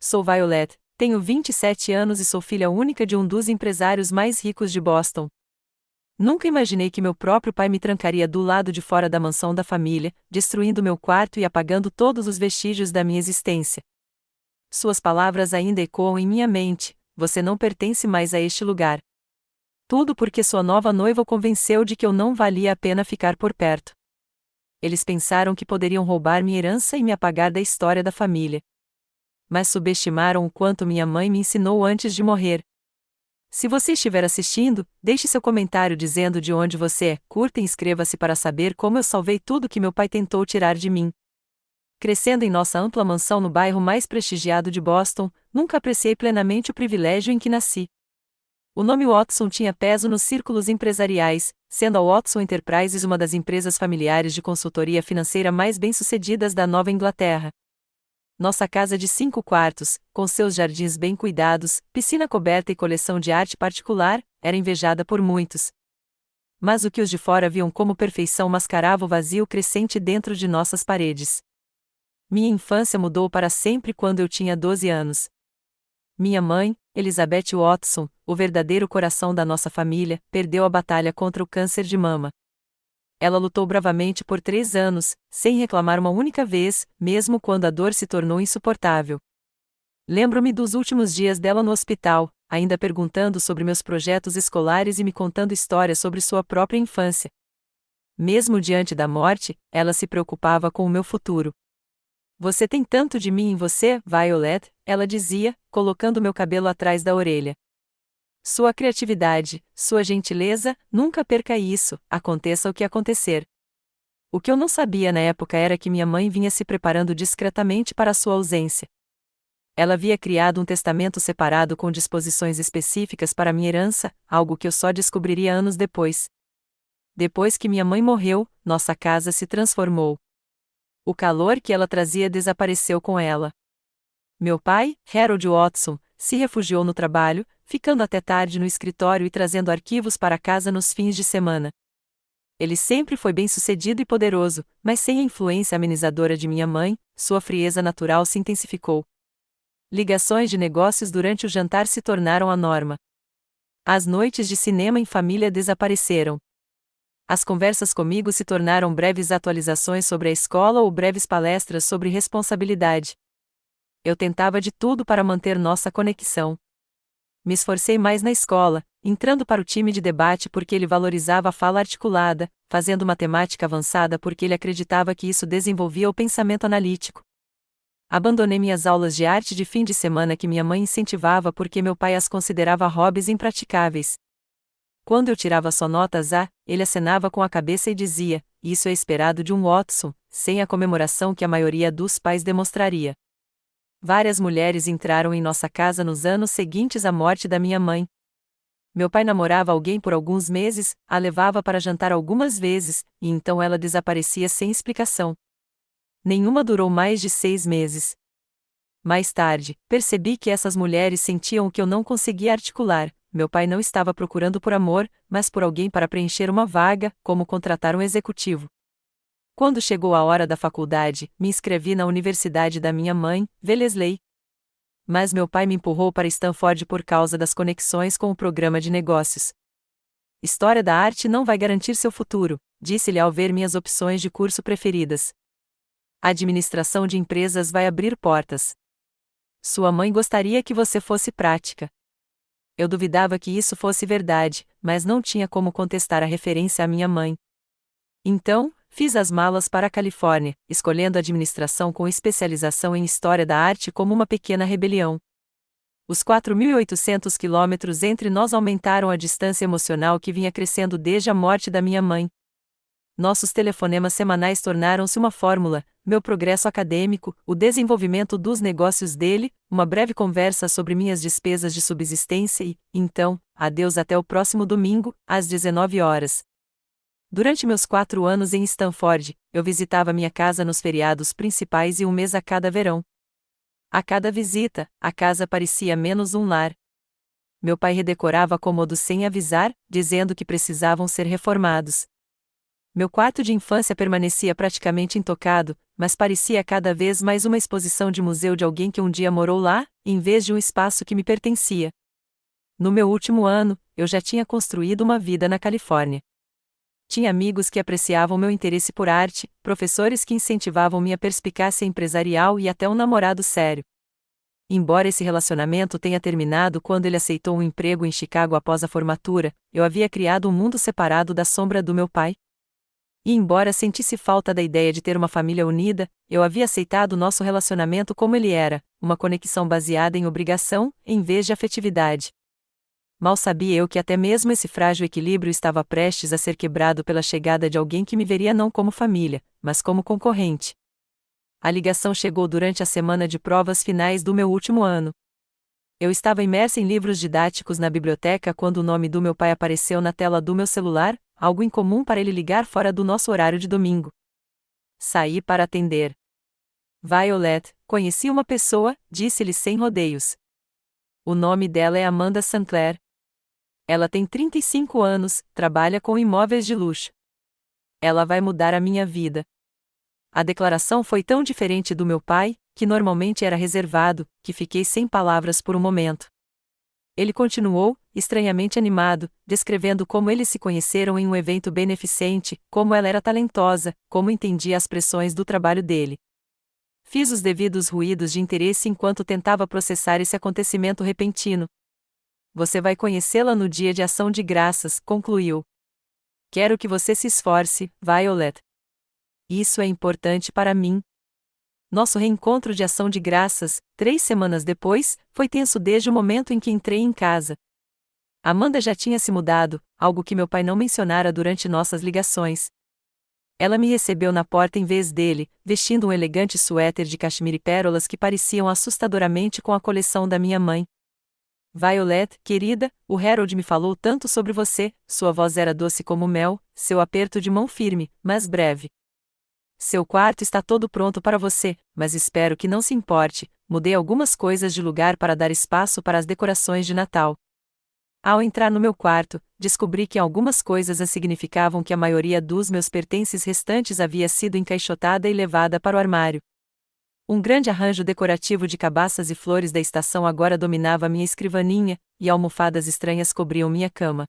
Sou Violet, tenho 27 anos e sou filha única de um dos empresários mais ricos de Boston. Nunca imaginei que meu próprio pai me trancaria do lado de fora da mansão da família, destruindo meu quarto e apagando todos os vestígios da minha existência. Suas palavras ainda ecoam em minha mente: você não pertence mais a este lugar. Tudo porque sua nova noiva o convenceu de que eu não valia a pena ficar por perto. Eles pensaram que poderiam roubar minha herança e me apagar da história da família. Mas subestimaram o quanto minha mãe me ensinou antes de morrer. Se você estiver assistindo, deixe seu comentário dizendo de onde você é, curta e inscreva-se para saber como eu salvei tudo que meu pai tentou tirar de mim. Crescendo em nossa ampla mansão no bairro mais prestigiado de Boston, nunca apreciei plenamente o privilégio em que nasci. O nome Watson tinha peso nos círculos empresariais, sendo a Watson Enterprises uma das empresas familiares de consultoria financeira mais bem-sucedidas da Nova Inglaterra. Nossa casa de 5 quartos, com seus jardins bem cuidados, piscina coberta e coleção de arte particular, era invejada por muitos. Mas o que os de fora viam como perfeição mascarava o vazio crescente dentro de nossas paredes. Minha infância mudou para sempre quando eu tinha 12 anos. Minha mãe, Elizabeth Watson, o verdadeiro coração da nossa família, perdeu a batalha contra o câncer de mama. Ela lutou bravamente por 3 anos, sem reclamar uma única vez, mesmo quando a dor se tornou insuportável. Lembro-me dos últimos dias dela no hospital, ainda perguntando sobre meus projetos escolares e me contando histórias sobre sua própria infância. Mesmo diante da morte, ela se preocupava com o meu futuro. Você tem tanto de mim em você, Violet, ela dizia, colocando meu cabelo atrás da orelha. Sua criatividade, sua gentileza, nunca perca isso, aconteça o que acontecer. O que eu não sabia na época era que minha mãe vinha se preparando discretamente para sua ausência. Ela havia criado um testamento separado com disposições específicas para minha herança, algo que eu só descobriria anos depois. Depois que minha mãe morreu, nossa casa se transformou. O calor que ela trazia desapareceu com ela. Meu pai, Harold Watson, se refugiou no trabalho, ficando até tarde no escritório e trazendo arquivos para casa nos fins de semana. Ele sempre foi bem-sucedido e poderoso, mas sem a influência amenizadora de minha mãe, sua frieza natural se intensificou. Ligações de negócios durante o jantar se tornaram a norma. As noites de cinema em família desapareceram. As conversas comigo se tornaram breves atualizações sobre a escola ou breves palestras sobre responsabilidade. Eu tentava de tudo para manter nossa conexão. Me esforcei mais na escola, entrando para o time de debate porque ele valorizava a fala articulada, fazendo matemática avançada porque ele acreditava que isso desenvolvia o pensamento analítico. Abandonei minhas aulas de arte de fim de semana que minha mãe incentivava porque meu pai as considerava hobbies impraticáveis. Quando eu tirava só notas A, ele acenava com a cabeça e dizia: isso é esperado de um Watson, sem a comemoração que a maioria dos pais demonstraria. Várias mulheres entraram em nossa casa nos anos seguintes à morte da minha mãe. Meu pai namorava alguém por alguns meses, a levava para jantar algumas vezes, e então ela desaparecia sem explicação. Nenhuma durou mais de 6 meses. Mais tarde, percebi que essas mulheres sentiam o que eu não conseguia articular. Meu pai não estava procurando por amor, mas por alguém para preencher uma vaga, como contratar um executivo. Quando chegou a hora da faculdade, me inscrevi na universidade da minha mãe, Wellesley. Mas meu pai me empurrou para Stanford por causa das conexões com o programa de negócios. História da arte não vai garantir seu futuro, disse-lhe ao ver minhas opções de curso preferidas. A administração de empresas vai abrir portas. Sua mãe gostaria que você fosse prática. Eu duvidava que isso fosse verdade, mas não tinha como contestar a referência à minha mãe. Então, fiz as malas para a Califórnia, escolhendo administração com especialização em história da arte como uma pequena rebelião. Os 4.800 quilômetros entre nós aumentaram a distância emocional que vinha crescendo desde a morte da minha mãe. Nossos telefonemas semanais tornaram-se uma fórmula, meu progresso acadêmico, o desenvolvimento dos negócios dele, uma breve conversa sobre minhas despesas de subsistência e, então, adeus até o próximo domingo, às 19 horas. Durante meus 4 anos em Stanford, eu visitava minha casa nos feriados principais e um mês a cada verão. A cada visita, a casa parecia menos um lar. Meu pai redecorava cômodos sem avisar, dizendo que precisavam ser reformados. Meu quarto de infância permanecia praticamente intocado, mas parecia cada vez mais uma exposição de museu de alguém que um dia morou lá, em vez de um espaço que me pertencia. No meu último ano, eu já tinha construído uma vida na Califórnia. Tinha amigos que apreciavam meu interesse por arte, professores que incentivavam minha perspicácia empresarial e até um namorado sério. Embora esse relacionamento tenha terminado quando ele aceitou um emprego em Chicago após a formatura, eu havia criado um mundo separado da sombra do meu pai. E embora sentisse falta da ideia de ter uma família unida, eu havia aceitado nosso relacionamento como ele era, uma conexão baseada em obrigação, em vez de afetividade. Mal sabia eu que até mesmo esse frágil equilíbrio estava prestes a ser quebrado pela chegada de alguém que me veria não como família, mas como concorrente. A ligação chegou durante a semana de provas finais do meu último ano. Eu estava imersa em livros didáticos na biblioteca quando o nome do meu pai apareceu na tela do meu celular, algo incomum para ele ligar fora do nosso horário de domingo. Saí para atender. Violet, conheci uma pessoa, disse-lhe sem rodeios. O nome dela é Amanda Sinclair. Ela tem 35 anos, trabalha com imóveis de luxo. Ela vai mudar a minha vida. A declaração foi tão diferente do meu pai, que normalmente era reservado, que fiquei sem palavras por um momento. Ele continuou, estranhamente animado, descrevendo como eles se conheceram em um evento beneficente, como ela era talentosa, como entendia as pressões do trabalho dele. Fiz os devidos ruídos de interesse enquanto tentava processar esse acontecimento repentino. Você vai conhecê-la no dia de ação de graças, concluiu. Quero que você se esforce, Violet. Isso é importante para mim. Nosso reencontro de ação de graças, 3 semanas depois, foi tenso desde o momento em que entrei em casa. Amanda já tinha se mudado, algo que meu pai não mencionara durante nossas ligações. Ela me recebeu na porta em vez dele, vestindo um elegante suéter de cachemira e pérolas que pareciam assustadoramente com a coleção da minha mãe. Violet, querida, o Harold me falou tanto sobre você, sua voz era doce como mel, seu aperto de mão firme, mas breve. Seu quarto está todo pronto para você, mas espero que não se importe, mudei algumas coisas de lugar para dar espaço para as decorações de Natal. Ao entrar no meu quarto, descobri que algumas coisas significavam que a maioria dos meus pertences restantes havia sido encaixotada e levada para o armário. Um grande arranjo decorativo de cabaças e flores da estação agora dominava minha escrivaninha, e almofadas estranhas cobriam minha cama.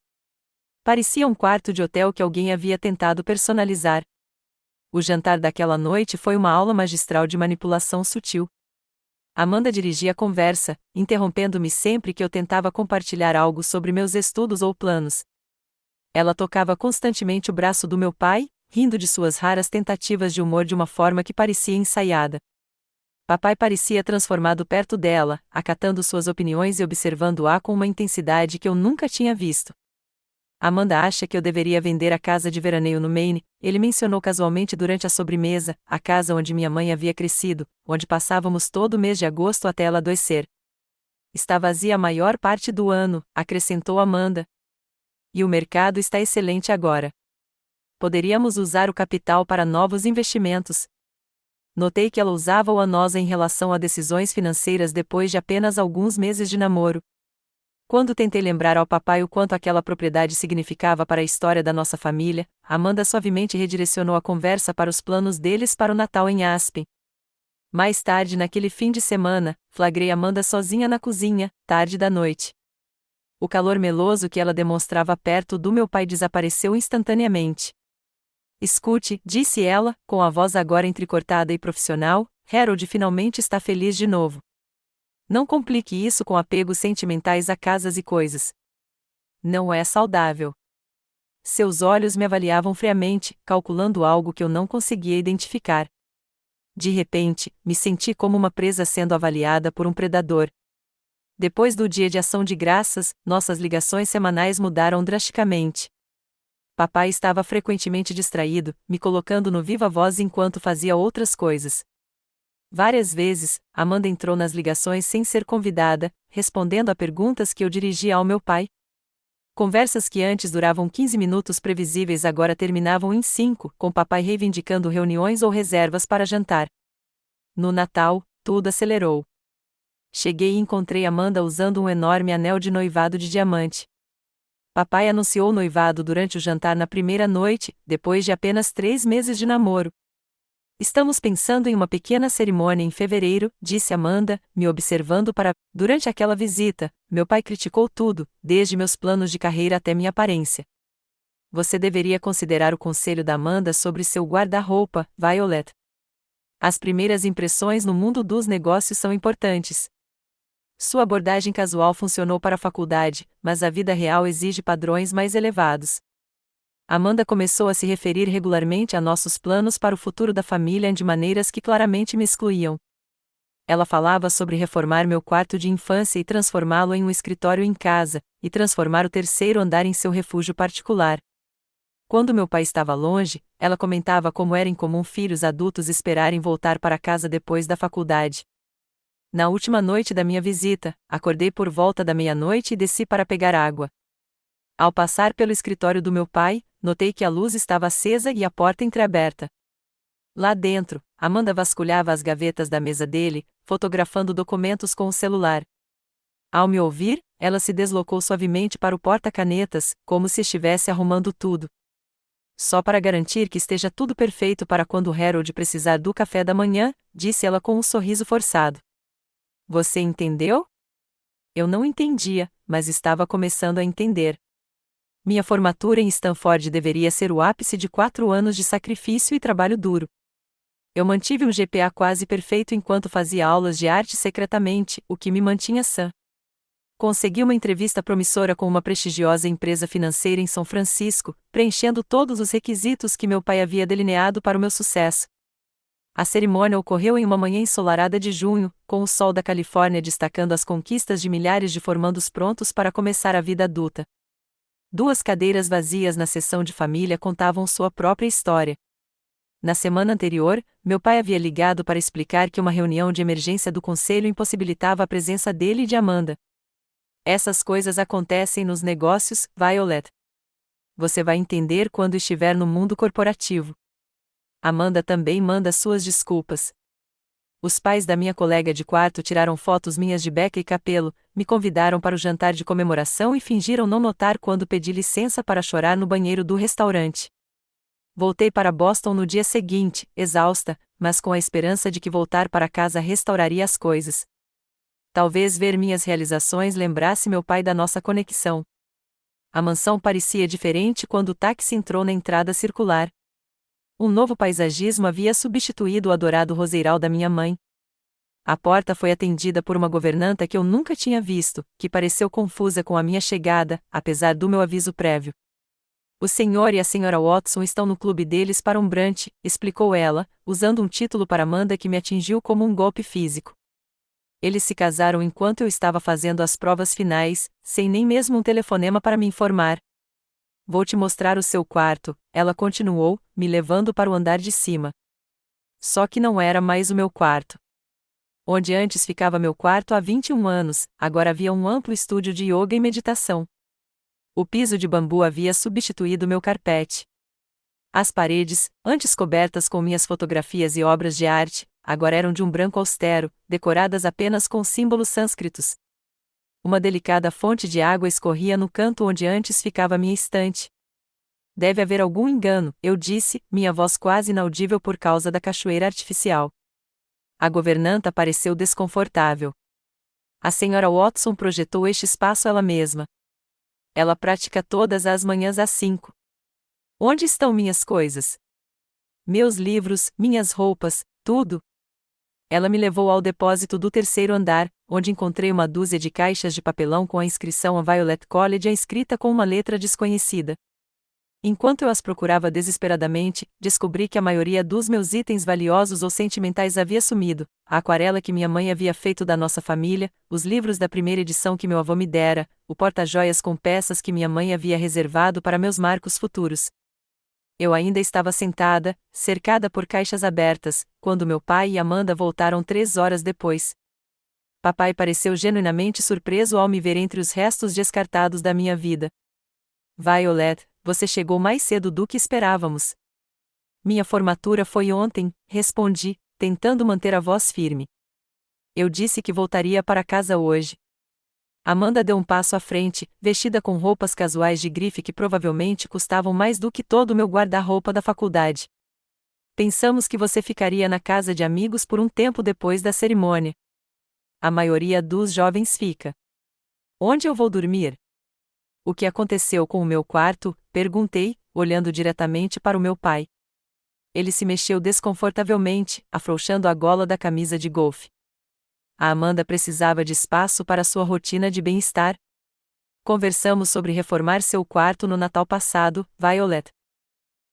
Parecia um quarto de hotel que alguém havia tentado personalizar. O jantar daquela noite foi uma aula magistral de manipulação sutil. Amanda dirigia a conversa, interrompendo-me sempre que eu tentava compartilhar algo sobre meus estudos ou planos. Ela tocava constantemente o braço do meu pai, rindo de suas raras tentativas de humor de uma forma que parecia ensaiada. Papai parecia transformado perto dela, acatando suas opiniões e observando-a com uma intensidade que eu nunca tinha visto. Amanda acha que eu deveria vender a casa de veraneio no Maine, ele mencionou casualmente durante a sobremesa, a casa onde minha mãe havia crescido, onde passávamos todo o mês de agosto até ela adoecer. Está vazia a maior parte do ano, acrescentou Amanda. E o mercado está excelente agora. Poderíamos usar o capital para novos investimentos. Notei que ela usava o anosa em relação a decisões financeiras depois de apenas alguns meses de namoro. Quando tentei lembrar ao papai o quanto aquela propriedade significava para a história da nossa família, Amanda suavemente redirecionou a conversa para os planos deles para o Natal em Aspen. Mais tarde naquele fim de semana, flagrei Amanda sozinha na cozinha, tarde da noite. O calor meloso que ela demonstrava perto do meu pai desapareceu instantaneamente. Escute, disse ela, com a voz agora entrecortada e profissional, Harold finalmente está feliz de novo. Não complique isso com apegos sentimentais a casas e coisas. Não é saudável. Seus olhos me avaliavam friamente, calculando algo que eu não conseguia identificar. De repente, me senti como uma presa sendo avaliada por um predador. Depois do dia de ação de graças, nossas ligações semanais mudaram drasticamente. Papai estava frequentemente distraído, me colocando no viva voz enquanto fazia outras coisas. Várias vezes, Amanda entrou nas ligações sem ser convidada, respondendo a perguntas que eu dirigia ao meu pai. Conversas que antes duravam 15 minutos previsíveis agora terminavam em 5, com papai reivindicando reuniões ou reservas para jantar. No Natal, tudo acelerou. Cheguei e encontrei Amanda usando um enorme anel de noivado de diamante. Papai anunciou o noivado durante o jantar na primeira noite, depois de apenas 3 meses de namoro. Estamos pensando em uma pequena cerimônia em fevereiro, disse Amanda, me observando para. Durante aquela visita, meu pai criticou tudo, desde meus planos de carreira até minha aparência. Você deveria considerar o conselho da Amanda sobre seu guarda-roupa, Violet. As primeiras impressões no mundo dos negócios são importantes. Sua abordagem casual funcionou para a faculdade, mas a vida real exige padrões mais elevados. Amanda começou a se referir regularmente a nossos planos para o futuro da família de maneiras que claramente me excluíam. Ela falava sobre reformar meu quarto de infância e transformá-lo em um escritório em casa, e transformar o terceiro andar em seu refúgio particular. Quando meu pai estava longe, ela comentava como era incomum filhos adultos esperarem voltar para casa depois da faculdade. Na última noite da minha visita, acordei por volta da meia-noite e desci para pegar água. Ao passar pelo escritório do meu pai, notei que a luz estava acesa e a porta entreaberta. Lá dentro, Amanda vasculhava as gavetas da mesa dele, fotografando documentos com o celular. Ao me ouvir, ela se deslocou suavemente para o porta-canetas, como se estivesse arrumando tudo. Só para garantir que esteja tudo perfeito para quando o Harold precisar do café da manhã, disse ela com um sorriso forçado. Você entendeu? Eu não entendia, mas estava começando a entender. Minha formatura em Stanford deveria ser o ápice de 4 anos de sacrifício e trabalho duro. Eu mantive um GPA quase perfeito enquanto fazia aulas de arte secretamente, o que me mantinha sã. Consegui uma entrevista promissora com uma prestigiosa empresa financeira em São Francisco, preenchendo todos os requisitos que meu pai havia delineado para o meu sucesso. A cerimônia ocorreu em uma manhã ensolarada de junho, com o sol da Califórnia destacando as conquistas de milhares de formandos prontos para começar a vida adulta. 2 cadeiras vazias na sessão de família contavam sua própria história. Na semana anterior, meu pai havia ligado para explicar que uma reunião de emergência do conselho impossibilitava a presença dele e de Amanda. Essas coisas acontecem nos negócios, Violet. Você vai entender quando estiver no mundo corporativo. Amanda também manda suas desculpas. Os pais da minha colega de quarto tiraram fotos minhas de beca e capelo, me convidaram para o jantar de comemoração e fingiram não notar quando pedi licença para chorar no banheiro do restaurante. Voltei para Boston no dia seguinte, exausta, mas com a esperança de que voltar para casa restauraria as coisas. Talvez ver minhas realizações lembrasse meu pai da nossa conexão. A mansão parecia diferente quando o táxi entrou na entrada circular. Um novo paisagismo havia substituído o adorado roseiral da minha mãe. A porta foi atendida por uma governanta que eu nunca tinha visto, que pareceu confusa com a minha chegada, apesar do meu aviso prévio. O senhor e a senhora Watson estão no clube deles para um brunch, explicou ela, usando um título para Amanda que me atingiu como um golpe físico. Eles se casaram enquanto eu estava fazendo as provas finais, sem nem mesmo um telefonema para me informar. Vou te mostrar o seu quarto, ela continuou, me levando para o andar de cima. Só que não era mais o meu quarto. Onde antes ficava meu quarto há 21 anos, agora havia um amplo estúdio de yoga e meditação. O piso de bambu havia substituído meu carpete. As paredes, antes cobertas com minhas fotografias e obras de arte, agora eram de um branco austero, decoradas apenas com símbolos sânscritos. Uma delicada fonte de água escorria no canto onde antes ficava minha estante. Deve haver algum engano, eu disse, minha voz quase inaudível por causa da cachoeira artificial. A governanta pareceu desconfortável. A senhora Watson projetou este espaço ela mesma. Ela pratica todas as manhãs às 5. Onde estão minhas coisas? Meus livros, minhas roupas, tudo. Ela me levou ao depósito do terceiro andar, onde encontrei uma dúzia de caixas de papelão com a inscrição a Violet College escrita com uma letra desconhecida. Enquanto eu as procurava desesperadamente, descobri que a maioria dos meus itens valiosos ou sentimentais havia sumido: a aquarela que minha mãe havia feito da nossa família, os livros da primeira edição que meu avô me dera, o porta-joias com peças que minha mãe havia reservado para meus marcos futuros. Eu ainda estava sentada, cercada por caixas abertas, quando meu pai e Amanda voltaram 3 horas depois. Papai pareceu genuinamente surpreso ao me ver entre os restos descartados da minha vida. Violet, você chegou mais cedo do que esperávamos. Minha formatura foi ontem, respondi, tentando manter a voz firme. Eu disse que voltaria para casa hoje. Amanda deu um passo à frente, vestida com roupas casuais de grife que provavelmente custavam mais do que todo o meu guarda-roupa da faculdade. Pensamos que você ficaria na casa de amigos por um tempo depois da cerimônia. A maioria dos jovens fica. Onde eu vou dormir? O que aconteceu com o meu quarto? Perguntei, olhando diretamente para o meu pai. Ele se mexeu desconfortavelmente, afrouxando a gola da camisa de golfe. A Amanda precisava de espaço para sua rotina de bem-estar. Conversamos sobre reformar seu quarto no Natal passado, Violet.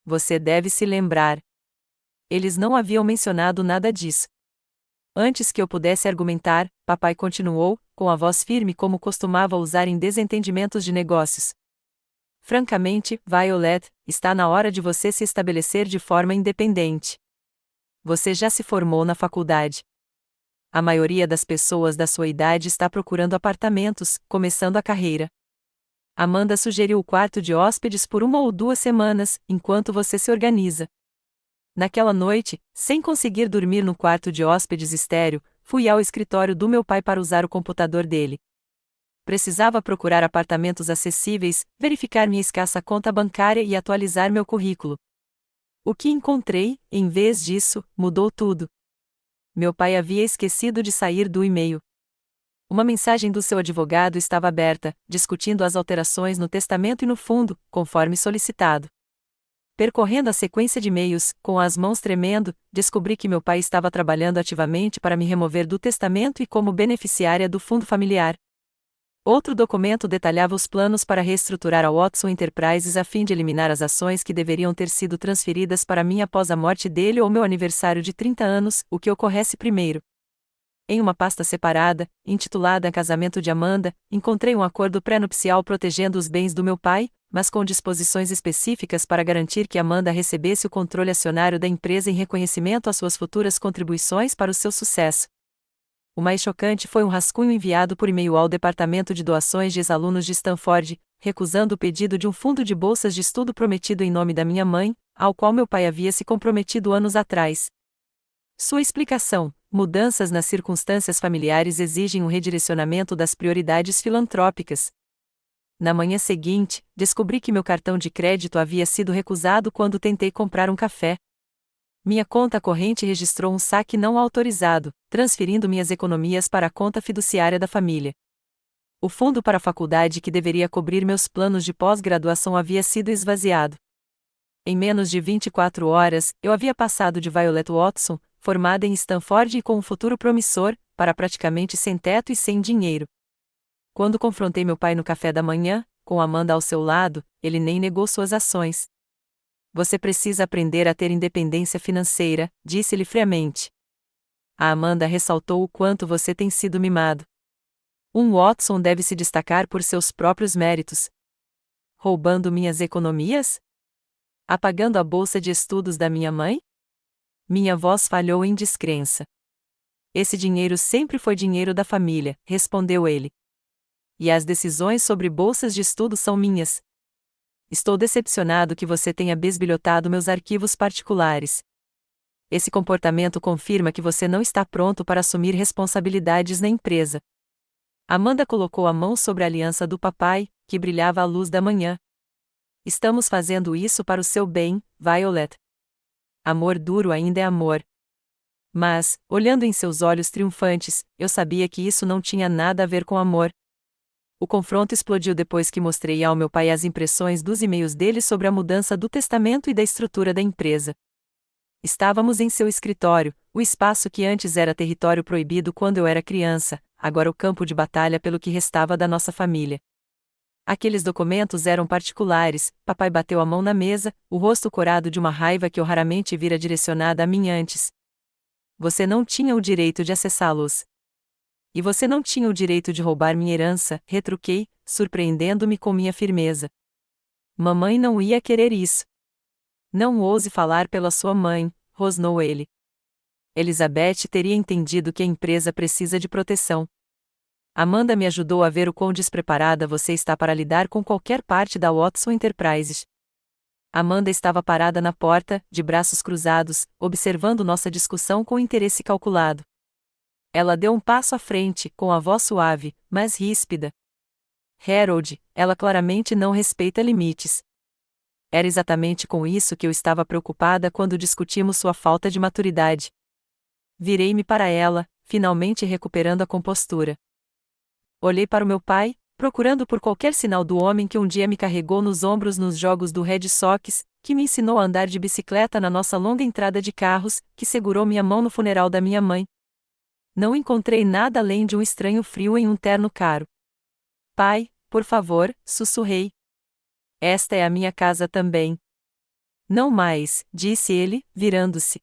Você deve se lembrar. Eles não haviam mencionado nada disso. Antes que eu pudesse argumentar, papai continuou, com a voz firme como costumava usar em desentendimentos de negócios. Francamente, Violet, está na hora de você se estabelecer de forma independente. Você já se formou na faculdade. A maioria das pessoas da sua idade está procurando apartamentos, começando a carreira. Amanda sugeriu o quarto de hóspedes por 1 ou 2 semanas, enquanto você se organiza. Naquela noite, sem conseguir dormir no quarto de hóspedes estéril, fui ao escritório do meu pai para usar o computador dele. Precisava procurar apartamentos acessíveis, verificar minha escassa conta bancária e atualizar meu currículo. O que encontrei, em vez disso, mudou tudo. Meu pai havia esquecido de sair do e-mail. Uma mensagem do seu advogado estava aberta, discutindo as alterações no testamento e no fundo, conforme solicitado. Percorrendo a sequência de e-mails, com as mãos tremendo, descobri que meu pai estava trabalhando ativamente para me remover do testamento e como beneficiária do fundo familiar. Outro documento detalhava os planos para reestruturar a Watson Enterprises a fim de eliminar as ações que deveriam ter sido transferidas para mim após a morte dele ou meu aniversário de 30 anos, o que ocorresse primeiro. Em uma pasta separada, intitulada Casamento de Amanda, encontrei um acordo pré-nupcial protegendo os bens do meu pai, mas com disposições específicas para garantir que Amanda recebesse o controle acionário da empresa em reconhecimento às suas futuras contribuições para o seu sucesso. O mais chocante foi um rascunho enviado por e-mail ao Departamento de Doações de Ex-Alunos de Stanford, recusando o pedido de um fundo de bolsas de estudo prometido em nome da minha mãe, ao qual meu pai havia se comprometido anos atrás. Sua explicação: mudanças nas circunstâncias familiares exigem um redirecionamento das prioridades filantrópicas. Na manhã seguinte, descobri que meu cartão de crédito havia sido recusado quando tentei comprar um café. Minha conta corrente registrou um saque não autorizado, transferindo minhas economias para a conta fiduciária da família. O fundo para a faculdade que deveria cobrir meus planos de pós-graduação havia sido esvaziado. Em menos de 24 horas, eu havia passado de Violet Watson, formada em Stanford e com um futuro promissor, para praticamente sem teto e sem dinheiro. Quando confrontei meu pai no café da manhã, com Amanda ao seu lado, ele nem negou suas ações. Você precisa aprender a ter independência financeira, disse-lhe friamente. A Amanda ressaltou o quanto você tem sido mimado. Um Watson deve se destacar por seus próprios méritos. Roubando minhas economias? Apagando a bolsa de estudos da minha mãe? Minha voz falhou em descrença. Esse dinheiro sempre foi dinheiro da família, respondeu ele. E as decisões sobre bolsas de estudo são minhas. Estou decepcionado que você tenha bisbilhotado meus arquivos particulares. Esse comportamento confirma que você não está pronto para assumir responsabilidades na empresa. Amanda colocou a mão sobre a aliança do papai, que brilhava à luz da manhã. Estamos fazendo isso para o seu bem, Violet. Amor duro ainda é amor. Mas, olhando em seus olhos triunfantes, eu sabia que isso não tinha nada a ver com amor. O confronto explodiu depois que mostrei ao meu pai as impressões dos e-mails dele sobre a mudança do testamento e da estrutura da empresa. Estávamos em seu escritório, o espaço que antes era território proibido quando eu era criança, agora o campo de batalha pelo que restava da nossa família. Aqueles documentos eram particulares, papai bateu a mão na mesa, o rosto corado de uma raiva que eu raramente vira direcionada a mim antes. Você não tinha o direito de acessá-los. E você não tinha o direito de roubar minha herança, retruquei, surpreendendo-me com minha firmeza. Mamãe não ia querer isso. Não ouse falar pela sua mãe, rosnou ele. Elizabeth teria entendido que a empresa precisa de proteção. Amanda me ajudou a ver o quão despreparada você está para lidar com qualquer parte da Watson Enterprises. Amanda estava parada na porta, de braços cruzados, observando nossa discussão com interesse calculado. Ela deu um passo à frente, com a voz suave, mas ríspida. Harold, ela claramente não respeita limites. Era exatamente com isso que eu estava preocupada quando discutimos sua falta de maturidade. Virei-me para ela, finalmente recuperando a compostura. Olhei para o meu pai, procurando por qualquer sinal do homem que um dia me carregou nos ombros nos jogos do Red Sox, que me ensinou a andar de bicicleta na nossa longa entrada de carros, que segurou minha mão no funeral da minha mãe. Não encontrei nada além de um estranho frio em um terno caro. Pai, por favor, sussurrei. Esta é a minha casa também. Não mais, disse ele, virando-se.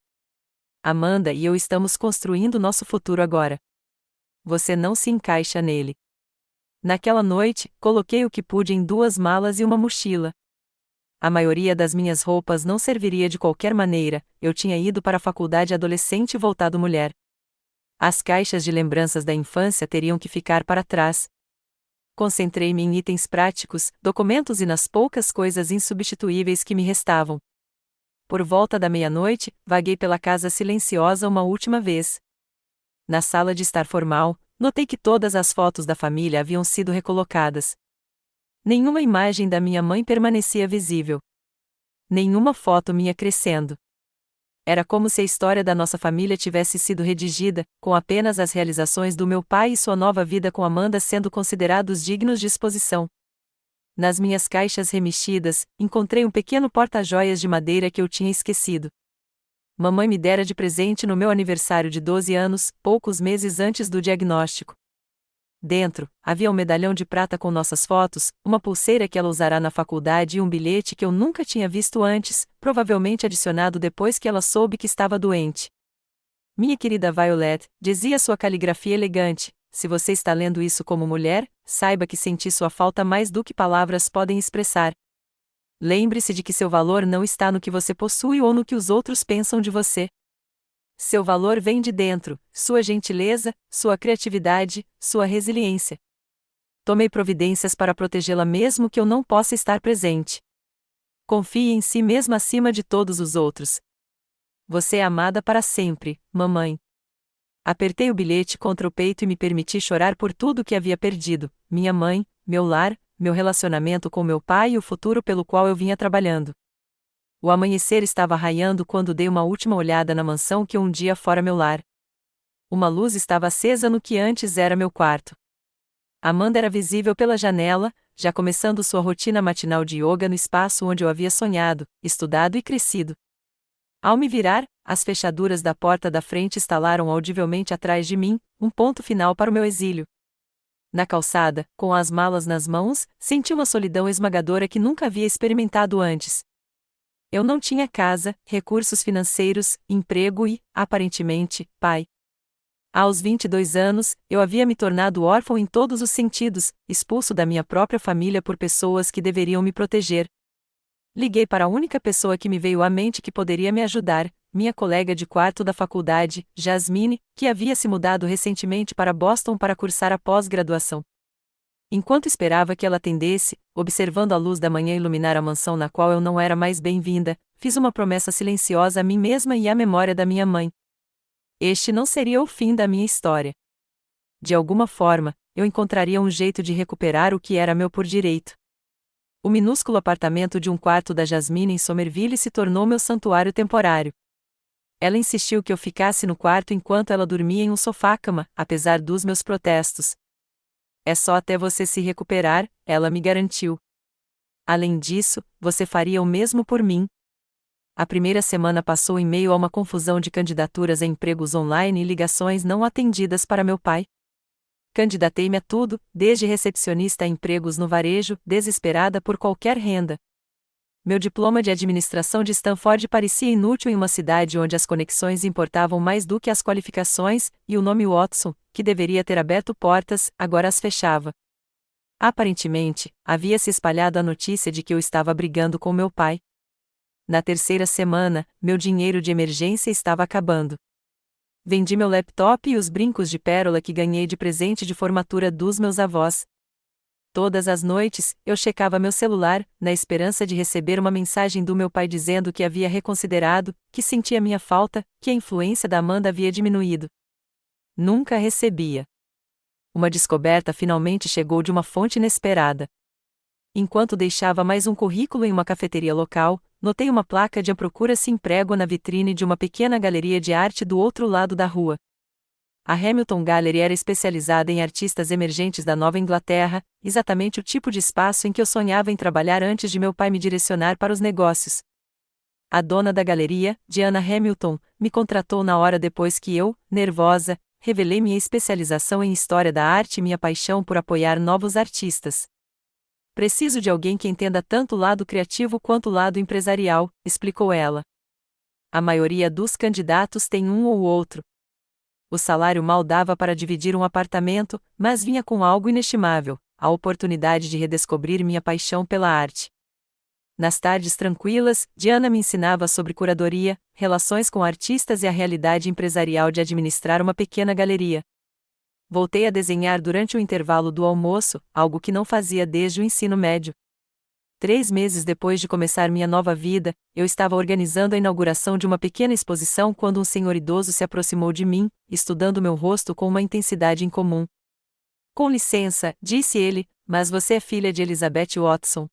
Amanda e eu estamos construindo nosso futuro agora. Você não se encaixa nele. Naquela noite, coloquei o que pude em 2 malas e uma mochila. A maioria das minhas roupas não serviria de qualquer maneira, eu tinha ido para a faculdade adolescente e voltado mulher. As caixas de lembranças da infância teriam que ficar para trás. Concentrei-me em itens práticos, documentos e nas poucas coisas insubstituíveis que me restavam. Por volta da meia-noite, vaguei pela casa silenciosa uma última vez. Na sala de estar formal, notei que todas as fotos da família haviam sido recolocadas. Nenhuma imagem da minha mãe permanecia visível. Nenhuma foto minha crescendo. Era como se a história da nossa família tivesse sido redigida, com apenas as realizações do meu pai e sua nova vida com Amanda sendo considerados dignos de exposição. Nas minhas caixas remexidas, encontrei um pequeno porta-joias de madeira que eu tinha esquecido. Mamãe me dera de presente no meu aniversário de 12 anos, poucos meses antes do diagnóstico. Dentro, havia um medalhão de prata com nossas fotos, uma pulseira que ela usará na faculdade e um bilhete que eu nunca tinha visto antes, provavelmente adicionado depois que ela soube que estava doente. Minha querida Violet, dizia sua caligrafia elegante, se você está lendo isso como mulher, saiba que senti sua falta mais do que palavras podem expressar. Lembre-se de que seu valor não está no que você possui ou no que os outros pensam de você. Seu valor vem de dentro, sua gentileza, sua criatividade, sua resiliência. Tomei providências para protegê-la mesmo que eu não possa estar presente. Confie em si mesma acima de todos os outros. Você é amada para sempre, mamãe. Apertei o bilhete contra o peito e me permiti chorar por tudo que havia perdido, minha mãe, meu lar, meu relacionamento com meu pai e o futuro pelo qual eu vinha trabalhando. O amanhecer estava raiando quando dei uma última olhada na mansão que um dia fora meu lar. Uma luz estava acesa no que antes era meu quarto. Amanda era visível pela janela, já começando sua rotina matinal de yoga no espaço onde eu havia sonhado, estudado e crescido. Ao me virar, as fechaduras da porta da frente estalaram audivelmente atrás de mim, um ponto final para o meu exílio. Na calçada, com as malas nas mãos, senti uma solidão esmagadora que nunca havia experimentado antes. Eu não tinha casa, recursos financeiros, emprego e, aparentemente, pai. Aos 22 anos, eu havia me tornado órfão em todos os sentidos, expulso da minha própria família por pessoas que deveriam me proteger. Liguei para a única pessoa que me veio à mente que poderia me ajudar, minha colega de quarto da faculdade, Jasmine, que havia se mudado recentemente para Boston para cursar a pós-graduação. Enquanto esperava que ela atendesse, observando a luz da manhã iluminar a mansão na qual eu não era mais bem-vinda, fiz uma promessa silenciosa a mim mesma e à memória da minha mãe. Este não seria o fim da minha história. De alguma forma, eu encontraria um jeito de recuperar o que era meu por direito. O minúsculo apartamento de um quarto da Jasmine em Somerville se tornou meu santuário temporário. Ela insistiu que eu ficasse no quarto enquanto ela dormia em um sofá-cama, apesar dos meus protestos. É só até você se recuperar, ela me garantiu. Além disso, você faria o mesmo por mim. A primeira semana passou em meio a uma confusão de candidaturas a empregos online e ligações não atendidas para meu pai. Candidatei-me a tudo, desde recepcionista a empregos no varejo, desesperada por qualquer renda. Meu diploma de administração de Stanford parecia inútil em uma cidade onde as conexões importavam mais do que as qualificações, e o nome Watson, que deveria ter aberto portas, agora as fechava. Aparentemente, havia se espalhado a notícia de que eu estava brigando com meu pai. Na terceira semana, meu dinheiro de emergência estava acabando. Vendi meu laptop e os brincos de pérola que ganhei de presente de formatura dos meus avós. Todas as noites, eu checava meu celular, na esperança de receber uma mensagem do meu pai dizendo que havia reconsiderado, que sentia minha falta, que a influência da Amanda havia diminuído. Nunca recebia. Uma descoberta finalmente chegou de uma fonte inesperada. Enquanto deixava mais um currículo em uma cafeteria local, notei uma placa de procura-se emprego na vitrine de uma pequena galeria de arte do outro lado da rua. A Hamilton Gallery era especializada em artistas emergentes da Nova Inglaterra, exatamente o tipo de espaço em que eu sonhava em trabalhar antes de meu pai me direcionar para os negócios. A dona da galeria, Diana Hamilton, me contratou na hora depois que eu, nervosa, revelei minha especialização em história da arte e minha paixão por apoiar novos artistas. Preciso de alguém que entenda tanto o lado criativo quanto o lado empresarial, explicou ela. A maioria dos candidatos tem um ou outro. O salário mal dava para dividir um apartamento, mas vinha com algo inestimável, a oportunidade de redescobrir minha paixão pela arte. Nas tardes tranquilas, Diana me ensinava sobre curadoria, relações com artistas e a realidade empresarial de administrar uma pequena galeria. Voltei a desenhar durante o intervalo do almoço, algo que não fazia desde o ensino médio. 3 meses depois de começar minha nova vida, eu estava organizando a inauguração de uma pequena exposição quando um senhor idoso se aproximou de mim, estudando meu rosto com uma intensidade incomum. Com licença, disse ele, mas você é filha de Elizabeth Watson.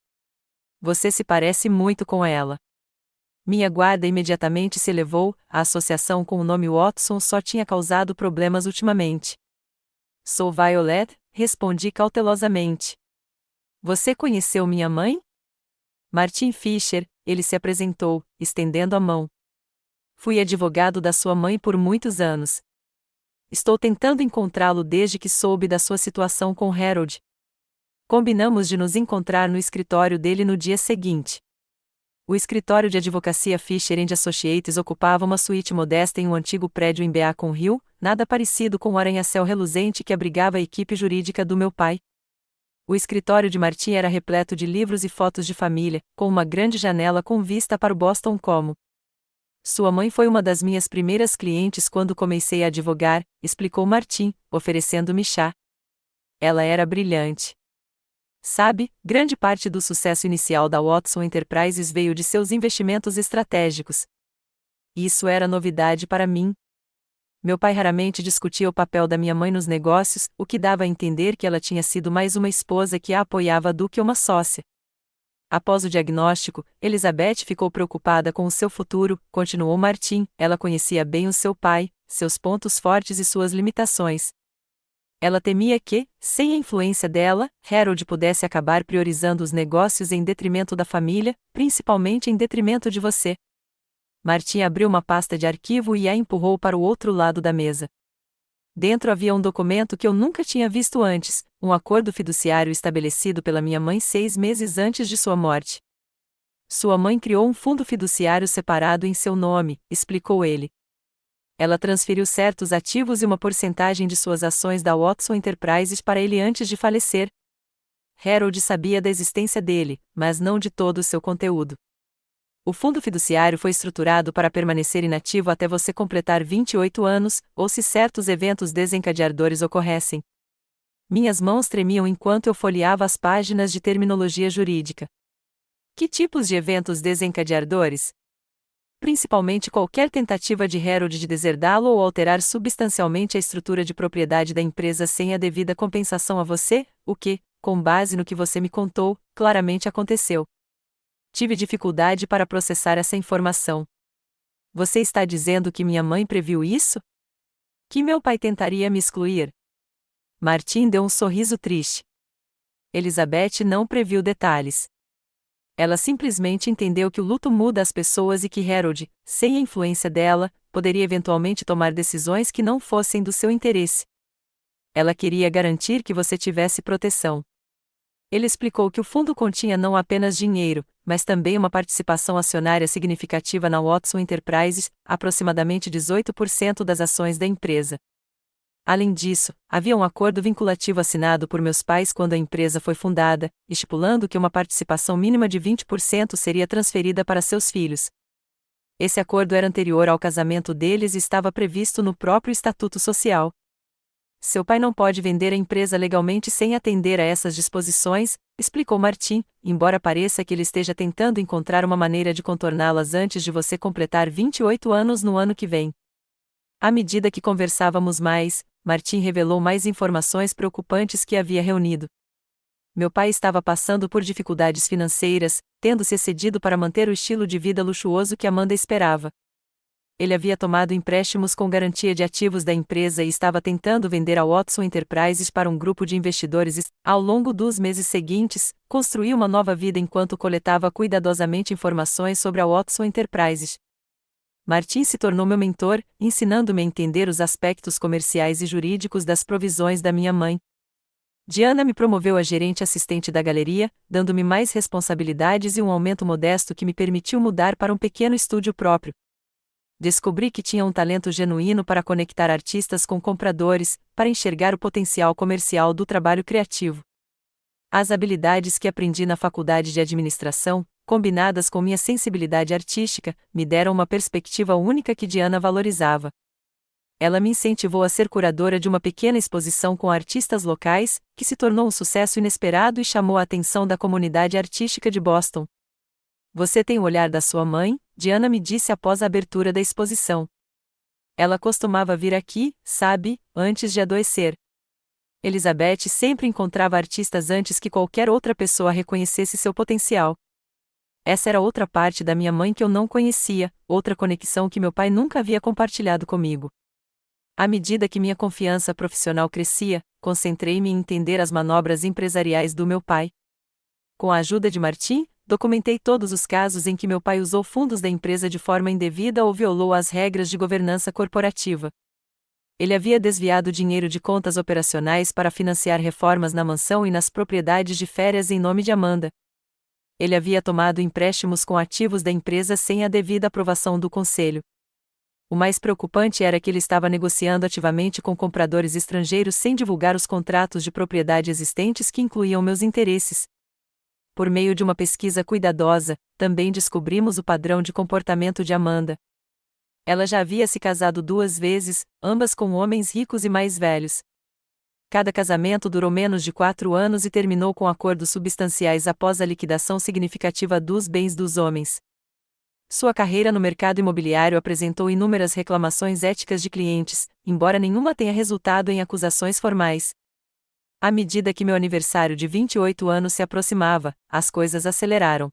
Você se parece muito com ela. Minha guarda imediatamente se elevou, a associação com o nome Watson só tinha causado problemas ultimamente. Sou Violet, respondi cautelosamente. Você conheceu minha mãe? Martin Fisher, ele se apresentou, estendendo a mão. Fui advogado da sua mãe por muitos anos. Estou tentando encontrá-lo desde que soube da sua situação com Harold. Combinamos de nos encontrar no escritório dele no dia seguinte. O escritório de advocacia Fisher & Associates ocupava uma suíte modesta em um antigo prédio em Beacon Hill, nada parecido com o arranha-céu reluzente que abrigava a equipe jurídica do meu pai. O escritório de Martin era repleto de livros e fotos de família, com uma grande janela com vista para o Boston Common. Sua mãe foi uma das minhas primeiras clientes quando comecei a advogar, explicou Martin, oferecendo-me chá. Ela era brilhante. Sabe, grande parte do sucesso inicial da Watson Enterprises veio de seus investimentos estratégicos. Isso era novidade para mim. Meu pai raramente discutia o papel da minha mãe nos negócios, o que dava a entender que ela tinha sido mais uma esposa que a apoiava do que uma sócia. Após o diagnóstico, Elizabeth ficou preocupada com o seu futuro, continuou Martin, ela conhecia bem o seu pai, seus pontos fortes e suas limitações. Ela temia que, sem a influência dela, Harold pudesse acabar priorizando os negócios em detrimento da família, principalmente em detrimento de você. Martin abriu uma pasta de arquivo e a empurrou para o outro lado da mesa. Dentro havia um documento que eu nunca tinha visto antes, um acordo fiduciário estabelecido pela minha mãe 6 meses antes de sua morte. Sua mãe criou um fundo fiduciário separado em seu nome, explicou ele. Ela transferiu certos ativos e uma porcentagem de suas ações da Watson Enterprises para ele antes de falecer. Harold sabia da existência dele, mas não de todo o seu conteúdo. O fundo fiduciário foi estruturado para permanecer inativo até você completar 28 anos, ou se certos eventos desencadeadores ocorressem. Minhas mãos tremiam enquanto eu folheava as páginas de terminologia jurídica. Que tipos de eventos desencadeadores? Principalmente qualquer tentativa de Harold de deserdá-lo ou alterar substancialmente a estrutura de propriedade da empresa sem a devida compensação a você, o que, com base no que você me contou, claramente aconteceu. Tive dificuldade para processar essa informação. Você está dizendo que minha mãe previu isso? Que meu pai tentaria me excluir? Martin deu um sorriso triste. Elizabeth não previu detalhes. Ela simplesmente entendeu que o luto muda as pessoas e que Harold, sem a influência dela, poderia eventualmente tomar decisões que não fossem do seu interesse. Ela queria garantir que você tivesse proteção. Ele explicou que o fundo continha não apenas dinheiro, mas também uma participação acionária significativa na Watson Enterprises, aproximadamente 18% das ações da empresa. Além disso, havia um acordo vinculativo assinado por meus pais quando a empresa foi fundada, estipulando que uma participação mínima de 20% seria transferida para seus filhos. Esse acordo era anterior ao casamento deles e estava previsto no próprio Estatuto Social. Seu pai não pode vender a empresa legalmente sem atender a essas disposições, explicou Martin, embora pareça que ele esteja tentando encontrar uma maneira de contorná-las antes de você completar 28 anos no ano que vem. À medida que conversávamos mais, Martin revelou mais informações preocupantes que havia reunido. Meu pai estava passando por dificuldades financeiras, tendo se excedido para manter o estilo de vida luxuoso que Amanda esperava. Ele havia tomado empréstimos com garantia de ativos da empresa e estava tentando vender a Watson Enterprises para um grupo de investidores e, ao longo dos meses seguintes, construiu uma nova vida enquanto coletava cuidadosamente informações sobre a Watson Enterprises. Martin se tornou meu mentor, ensinando-me a entender os aspectos comerciais e jurídicos das provisões da minha mãe. Diana me promoveu a gerente assistente da galeria, dando-me mais responsabilidades e um aumento modesto que me permitiu mudar para um pequeno estúdio próprio. Descobri que tinha um talento genuíno para conectar artistas com compradores, para enxergar o potencial comercial do trabalho criativo. As habilidades que aprendi na faculdade de administração, combinadas com minha sensibilidade artística, me deram uma perspectiva única que Diana valorizava. Ela me incentivou a ser curadora de uma pequena exposição com artistas locais, que se tornou um sucesso inesperado e chamou a atenção da comunidade artística de Boston. Você tem o olhar da sua mãe, Diana me disse após a abertura da exposição. Ela costumava vir aqui, sabe, antes de adoecer. Elizabeth sempre encontrava artistas antes que qualquer outra pessoa reconhecesse seu potencial. Essa era outra parte da minha mãe que eu não conhecia, outra conexão que meu pai nunca havia compartilhado comigo. À medida que minha confiança profissional crescia, concentrei-me em entender as manobras empresariais do meu pai. Com a ajuda de Martin, documentei todos os casos em que meu pai usou fundos da empresa de forma indevida ou violou as regras de governança corporativa. Ele havia desviado dinheiro de contas operacionais para financiar reformas na mansão e nas propriedades de férias em nome de Amanda. Ele havia tomado empréstimos com ativos da empresa sem a devida aprovação do conselho. O mais preocupante era que ele estava negociando ativamente com compradores estrangeiros sem divulgar os contratos de propriedade existentes que incluíam meus interesses. Por meio de uma pesquisa cuidadosa, também descobrimos o padrão de comportamento de Amanda. Ela já havia se casado 2 vezes, ambas com homens ricos e mais velhos. Cada casamento durou menos de 4 anos e terminou com acordos substanciais após a liquidação significativa dos bens dos homens. Sua carreira no mercado imobiliário apresentou inúmeras reclamações éticas de clientes, embora nenhuma tenha resultado em acusações formais. À medida que meu aniversário de 28 anos se aproximava, as coisas aceleraram.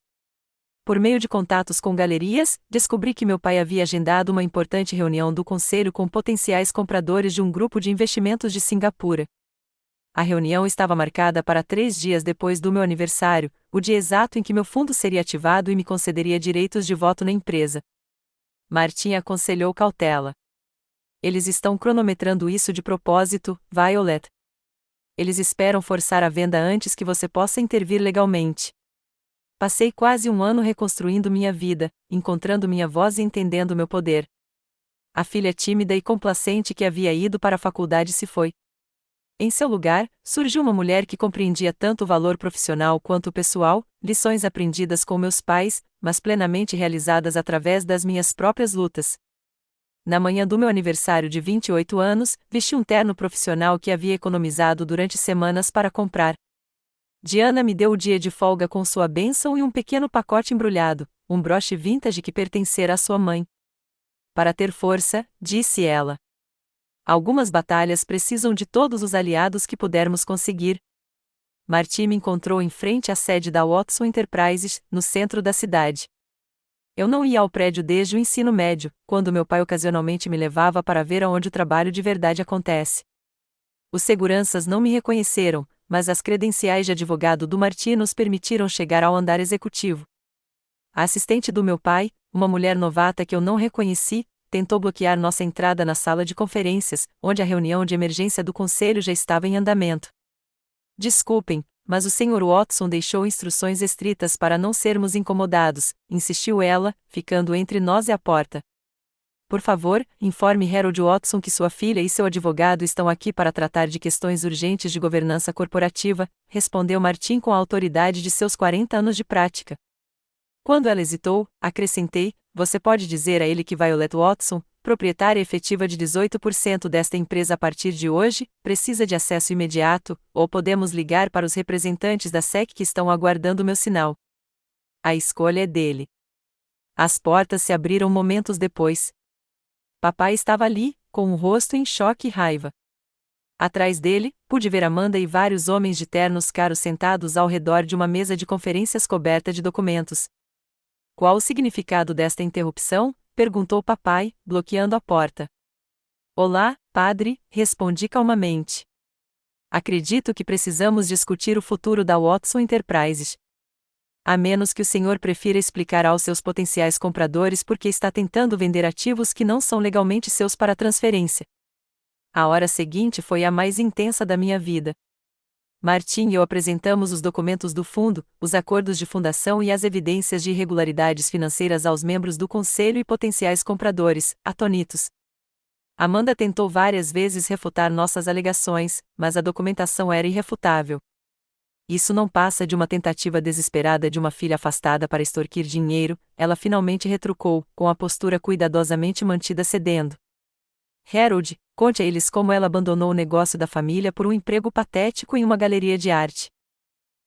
Por meio de contatos com galerias, descobri que meu pai havia agendado uma importante reunião do conselho com potenciais compradores de um grupo de investimentos de Singapura. A reunião estava marcada para 3 dias depois do meu aniversário, o dia exato em que meu fundo seria ativado e me concederia direitos de voto na empresa. Martin aconselhou cautela. Eles estão cronometrando isso de propósito, Violet. Eles esperam forçar a venda antes que você possa intervir legalmente. Passei quase 1 ano reconstruindo minha vida, encontrando minha voz e entendendo meu poder. A filha tímida e complacente que havia ido para a faculdade se foi. Em seu lugar, surgiu uma mulher que compreendia tanto o valor profissional quanto o pessoal, lições aprendidas com meus pais, mas plenamente realizadas através das minhas próprias lutas. Na manhã do meu aniversário de 28 anos, vesti um terno profissional que havia economizado durante semanas para comprar. Diana me deu o dia de folga com sua bênção e um pequeno pacote embrulhado, um broche vintage que pertencera à sua mãe. Para ter força, disse ela. Algumas batalhas precisam de todos os aliados que pudermos conseguir. Martin me encontrou em frente à sede da Watson Enterprises, no centro da cidade. Eu não ia ao prédio desde o ensino médio, quando meu pai ocasionalmente me levava para ver aonde o trabalho de verdade acontece. Os seguranças não me reconheceram, mas as credenciais de advogado do Martin nos permitiram chegar ao andar executivo. A assistente do meu pai, uma mulher novata que eu não reconheci, tentou bloquear nossa entrada na sala de conferências, onde a reunião de emergência do conselho já estava em andamento. Desculpem, mas o Sr. Watson deixou instruções estritas para não sermos incomodados, insistiu ela, ficando entre nós e a porta. Por favor, informe Harold Watson que sua filha e seu advogado estão aqui para tratar de questões urgentes de governança corporativa, respondeu Martin com a autoridade de seus 40 anos de prática. Quando ela hesitou, acrescentei, você pode dizer a ele que Violet Watson, proprietária efetiva de 18% desta empresa a partir de hoje, precisa de acesso imediato, ou podemos ligar para os representantes da SEC que estão aguardando meu sinal. A escolha é dele. As portas se abriram momentos depois. Papai estava ali, com o rosto em choque e raiva. Atrás dele, pude ver Amanda e vários homens de ternos caros sentados ao redor de uma mesa de conferências coberta de documentos. Qual o significado desta interrupção? Perguntou papai, bloqueando a porta. Olá, padre, respondi calmamente. Acredito que precisamos discutir o futuro da Watson Enterprises. A menos que o senhor prefira explicar aos seus potenciais compradores por que está tentando vender ativos que não são legalmente seus para transferência. A hora seguinte foi a mais intensa da minha vida. Martim e eu apresentamos os documentos do fundo, os acordos de fundação e as evidências de irregularidades financeiras aos membros do conselho e potenciais compradores, atônitos. Amanda tentou várias vezes refutar nossas alegações, mas a documentação era irrefutável. Isso não passa de uma tentativa desesperada de uma filha afastada para extorquir dinheiro, ela finalmente retrucou, com a postura cuidadosamente mantida cedendo. Harold, conte a eles como ela abandonou o negócio da família por um emprego patético em uma galeria de arte.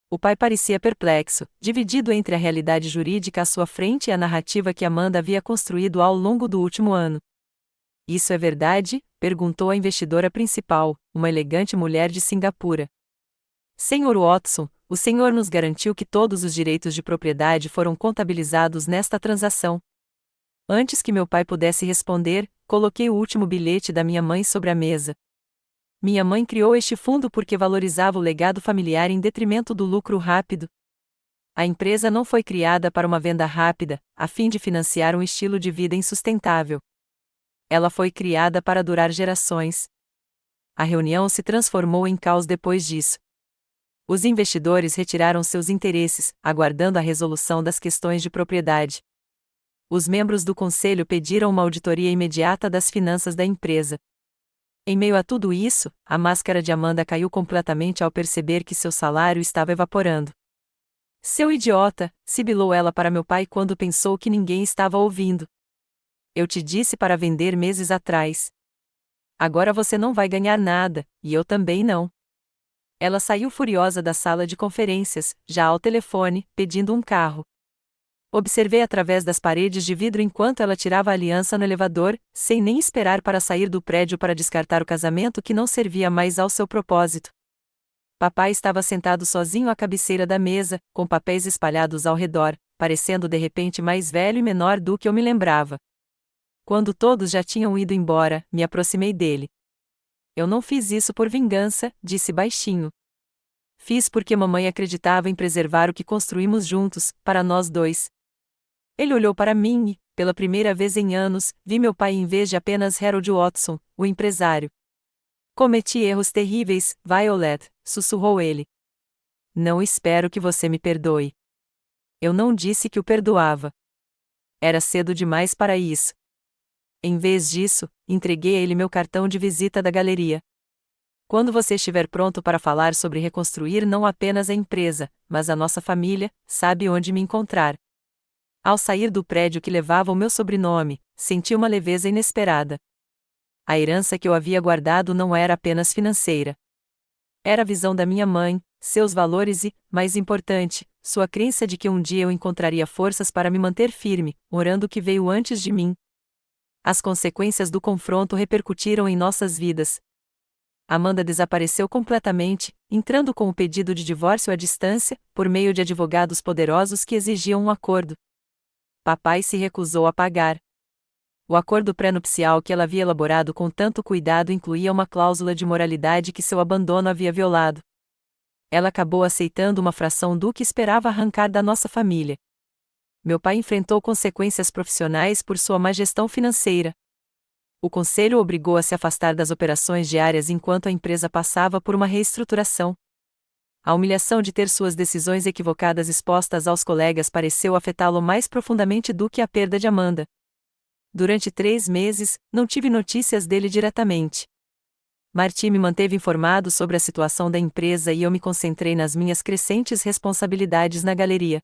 O pai parecia perplexo, dividido entre a realidade jurídica à sua frente e a narrativa que Amanda havia construído ao longo do último ano. Isso é verdade? Perguntou a investidora principal, uma elegante mulher de Singapura. Senhor Watson, o senhor nos garantiu que todos os direitos de propriedade foram contabilizados nesta transação. Antes que meu pai pudesse responder, coloquei o último bilhete da minha mãe sobre a mesa. Minha mãe criou este fundo porque valorizava o legado familiar em detrimento do lucro rápido. A empresa não foi criada para uma venda rápida, a fim de financiar um estilo de vida insustentável. Ela foi criada para durar gerações. A reunião se transformou em caos depois disso. Os investidores retiraram seus interesses, aguardando a resolução das questões de propriedade. Os membros do conselho pediram uma auditoria imediata das finanças da empresa. Em meio a tudo isso, a máscara de Amanda caiu completamente ao perceber que seu salário estava evaporando. Seu idiota, sibilou ela para meu pai quando pensou que ninguém estava ouvindo. Eu te disse para vender meses atrás. Agora você não vai ganhar nada, e eu também não. Ela saiu furiosa da sala de conferências, já ao telefone, pedindo um carro. Observei através das paredes de vidro enquanto ela tirava a aliança no elevador, sem nem esperar para sair do prédio para descartar o casamento que não servia mais ao seu propósito. Papai estava sentado sozinho à cabeceira da mesa, com papéis espalhados ao redor, parecendo de repente mais velho e menor do que eu me lembrava. Quando todos já tinham ido embora, me aproximei dele. Eu não fiz isso por vingança, disse baixinho. Fiz porque mamãe acreditava em preservar o que construímos juntos, para nós dois. Ele olhou para mim e, pela primeira vez em anos, vi meu pai em vez de apenas Harold Watson, o empresário. Cometi erros terríveis, Violet, sussurrou ele. Não espero que você me perdoe. Eu não disse que o perdoava. Era cedo demais para isso. Em vez disso, entreguei a ele meu cartão de visita da galeria. Quando você estiver pronto para falar sobre reconstruir não apenas a empresa, mas a nossa família, sabe onde me encontrar. Ao sair do prédio que levava o meu sobrenome, senti uma leveza inesperada. A herança que eu havia guardado não era apenas financeira. Era a visão da minha mãe, seus valores e, mais importante, sua crença de que um dia eu encontraria forças para me manter firme, orando o que veio antes de mim. As consequências do confronto repercutiram em nossas vidas. Amanda desapareceu completamente, entrando com o pedido de divórcio à distância, por meio de advogados poderosos que exigiam um acordo. Papai se recusou a pagar. O acordo pré-nupcial que ela havia elaborado com tanto cuidado incluía uma cláusula de moralidade que seu abandono havia violado. Ela acabou aceitando uma fração do que esperava arrancar da nossa família. Meu pai enfrentou consequências profissionais por sua má gestão financeira. O conselho o obrigou a se afastar das operações diárias enquanto a empresa passava por uma reestruturação. A humilhação de ter suas decisões equivocadas expostas aos colegas pareceu afetá-lo mais profundamente do que a perda de Amanda. Durante 3 meses, não tive notícias dele diretamente. Martim me manteve informado sobre a situação da empresa e eu me concentrei nas minhas crescentes responsabilidades na galeria.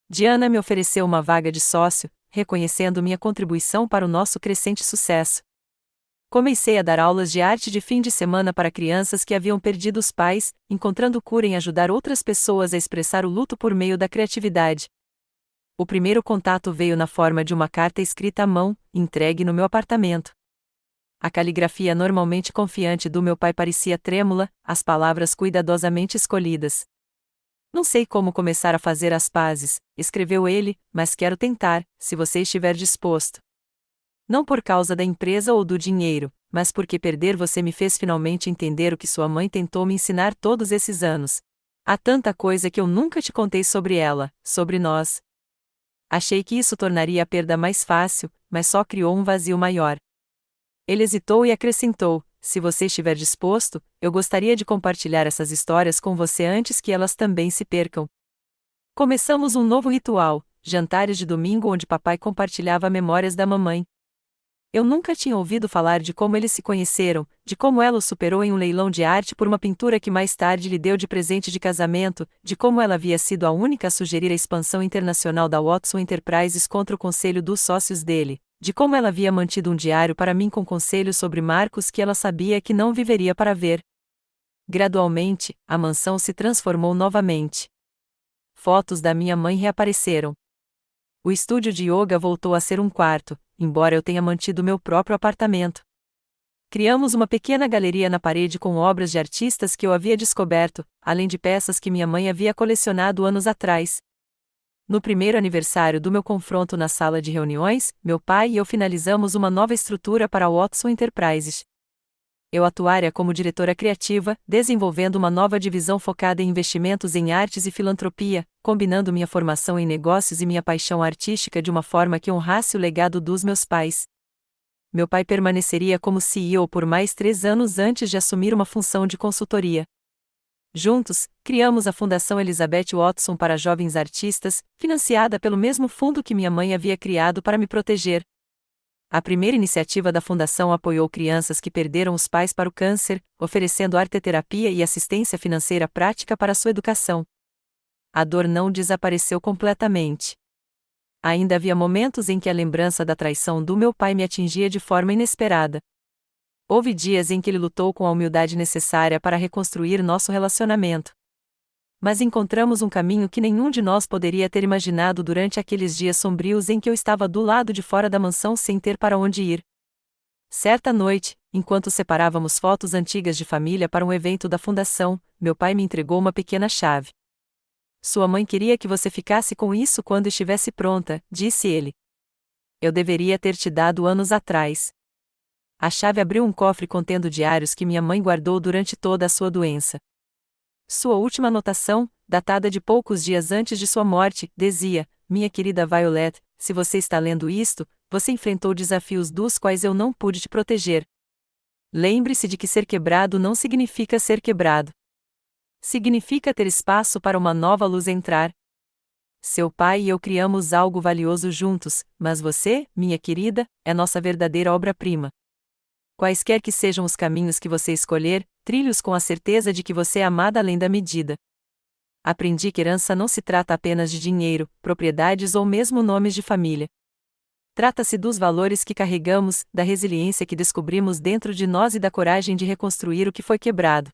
Diana me ofereceu uma vaga de sócio, reconhecendo minha contribuição para o nosso crescente sucesso. Comecei a dar aulas de arte de fim de semana para crianças que haviam perdido os pais, encontrando cura em ajudar outras pessoas a expressar o luto por meio da criatividade. O primeiro contato veio na forma de uma carta escrita à mão, entregue no meu apartamento. A caligrafia normalmente confiante do meu pai parecia trêmula, as palavras cuidadosamente escolhidas. Não sei como começar a fazer as pazes, escreveu ele, mas quero tentar, se você estiver disposto. Não por causa da empresa ou do dinheiro, mas porque perder você me fez finalmente entender o que sua mãe tentou me ensinar todos esses anos. Há tanta coisa que eu nunca te contei sobre ela, sobre nós. Achei que isso tornaria a perda mais fácil, mas só criou um vazio maior. Ele hesitou e acrescentou: se você estiver disposto, eu gostaria de compartilhar essas histórias com você antes que elas também se percam. Começamos um novo ritual, jantares de domingo onde papai compartilhava memórias da mamãe. Eu nunca tinha ouvido falar de como eles se conheceram, de como ela o superou em um leilão de arte por uma pintura que mais tarde lhe deu de presente de casamento, de como ela havia sido a única a sugerir a expansão internacional da Watson Enterprises contra o conselho dos sócios dele, de como ela havia mantido um diário para mim com conselhos sobre Marcos que ela sabia que não viveria para ver. Gradualmente, a mansão se transformou novamente. Fotos da minha mãe reapareceram. O estúdio de yoga voltou a ser um quarto, embora eu tenha mantido meu próprio apartamento. Criamos uma pequena galeria na parede com obras de artistas que eu havia descoberto, além de peças que minha mãe havia colecionado anos atrás. No primeiro aniversário do meu confronto na sala de reuniões, meu pai e eu finalizamos uma nova estrutura para a Watson Enterprises. Eu atuaria como diretora criativa, desenvolvendo uma nova divisão focada em investimentos em artes e filantropia, combinando minha formação em negócios e minha paixão artística de uma forma que honrasse o legado dos meus pais. Meu pai permaneceria como CEO por mais 3 anos antes de assumir uma função de consultoria. Juntos, criamos a Fundação Elizabeth Watson para Jovens Artistas, financiada pelo mesmo fundo que minha mãe havia criado para me proteger. A primeira iniciativa da Fundação apoiou crianças que perderam os pais para o câncer, oferecendo arteterapia e assistência financeira prática para sua educação. A dor não desapareceu completamente. Ainda havia momentos em que a lembrança da traição do meu pai me atingia de forma inesperada. Houve dias em que ele lutou com a humildade necessária para reconstruir nosso relacionamento. Mas encontramos um caminho que nenhum de nós poderia ter imaginado durante aqueles dias sombrios em que eu estava do lado de fora da mansão sem ter para onde ir. Certa noite, enquanto separávamos fotos antigas de família para um evento da fundação, meu pai me entregou uma pequena chave. Sua mãe queria que você ficasse com isso quando estivesse pronta, disse ele. Eu deveria ter te dado anos atrás. A chave abriu um cofre contendo diários que minha mãe guardou durante toda a sua doença. Sua última anotação, datada de poucos dias antes de sua morte, dizia: minha querida Violet, se você está lendo isto, você enfrentou desafios dos quais eu não pude te proteger. Lembre-se de que ser quebrado não significa ser quebrado. Significa ter espaço para uma nova luz entrar. Seu pai e eu criamos algo valioso juntos, mas você, minha querida, é nossa verdadeira obra-prima. Quaisquer que sejam os caminhos que você escolher, trilhe-os com a certeza de que você é amada além da medida. Aprendi que herança não se trata apenas de dinheiro, propriedades ou mesmo nomes de família. Trata-se dos valores que carregamos, da resiliência que descobrimos dentro de nós e da coragem de reconstruir o que foi quebrado.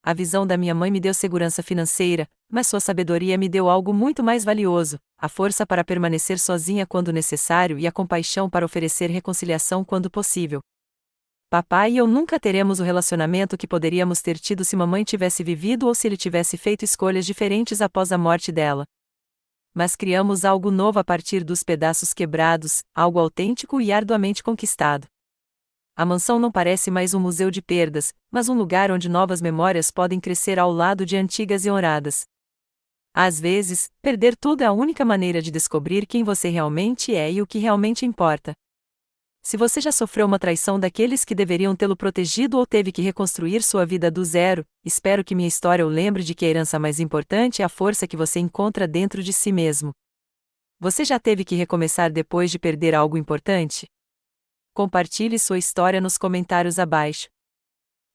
A visão da minha mãe me deu segurança financeira, mas sua sabedoria me deu algo muito mais valioso: a força para permanecer sozinha quando necessário e a compaixão para oferecer reconciliação quando possível. Papai e eu nunca teremos o relacionamento que poderíamos ter tido se mamãe tivesse vivido ou se ele tivesse feito escolhas diferentes após a morte dela. Mas criamos algo novo a partir dos pedaços quebrados, algo autêntico e arduamente conquistado. A mansão não parece mais um museu de perdas, mas um lugar onde novas memórias podem crescer ao lado de antigas e honradas. Às vezes, perder tudo é a única maneira de descobrir quem você realmente é e o que realmente importa. Se você já sofreu uma traição daqueles que deveriam tê-lo protegido ou teve que reconstruir sua vida do zero, espero que minha história o lembre de que a herança mais importante é a força que você encontra dentro de si mesmo. Você já teve que recomeçar depois de perder algo importante? Compartilhe sua história nos comentários abaixo.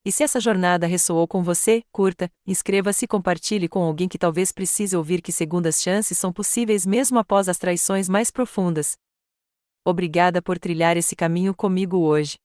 E se essa jornada ressoou com você, curta, inscreva-se e compartilhe com alguém que talvez precise ouvir que segundas chances são possíveis mesmo após as traições mais profundas. Obrigada por trilhar esse caminho comigo hoje.